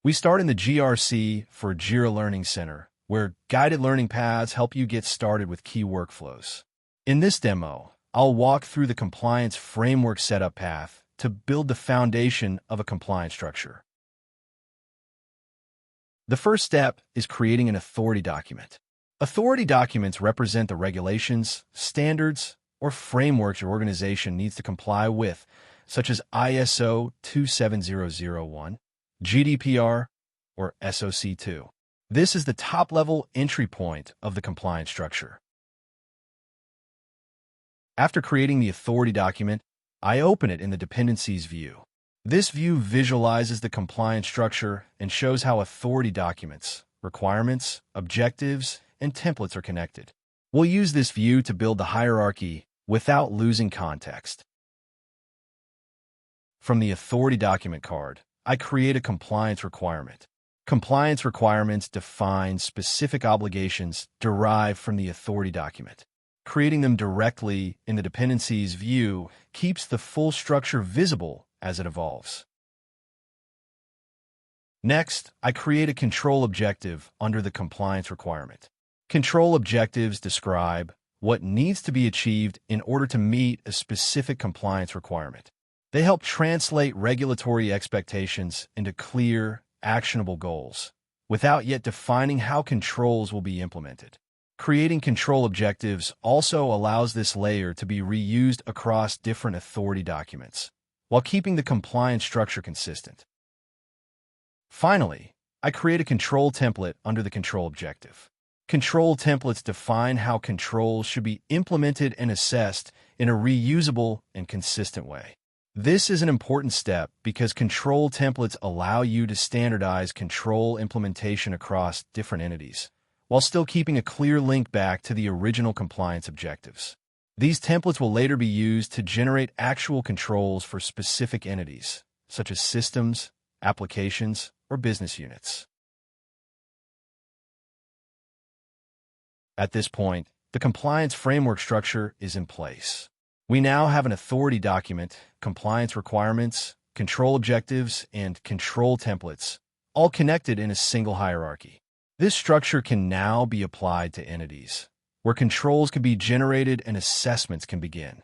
We start in the GRC for Jira Learning Center, where guided learning paths help you get started with key workflows. In this demo, I'll walk through the compliance framework setup path to build the foundation of a compliance structure. The first step is creating an authority document. Authority documents represent the regulations, standards, or frameworks your organization needs to comply with, such as ISO 27001, GDPR, or SOC 2. This is the top-level entry point of the compliance structure. After creating the authority document, I open it in the Dependencies view. This view visualizes the compliance structure and shows how authority documents, requirements, objectives, and templates are connected. We'll use this view to build the hierarchy without losing context. From the authority document card, I create a compliance requirement. Compliance requirements define specific obligations derived from the authority document. Creating them directly in the Dependencies view keeps the full structure visible as it evolves. Next, I create a control objective under the compliance requirement. Control objectives describe what needs to be achieved in order to meet a specific compliance requirement. They help translate regulatory expectations into clear, actionable goals, without yet defining how controls will be implemented. Creating control objectives also allows this layer to be reused across different authority documents, while keeping the compliance structure consistent. Finally, I create a control template under the control objective. Control templates define how controls should be implemented and assessed in a reusable and consistent way. This is an important step because control templates allow you to standardize control implementation across different entities, while still keeping a clear link back to the original compliance objectives. These templates will later be used to generate actual controls for specific entities, such as systems, applications, or business units. At this point, the compliance framework structure is in place. We now have an authority document, compliance requirements, control objectives, and control templates, all connected in a single hierarchy. This structure can now be applied to entities, where controls can be generated and assessments can begin.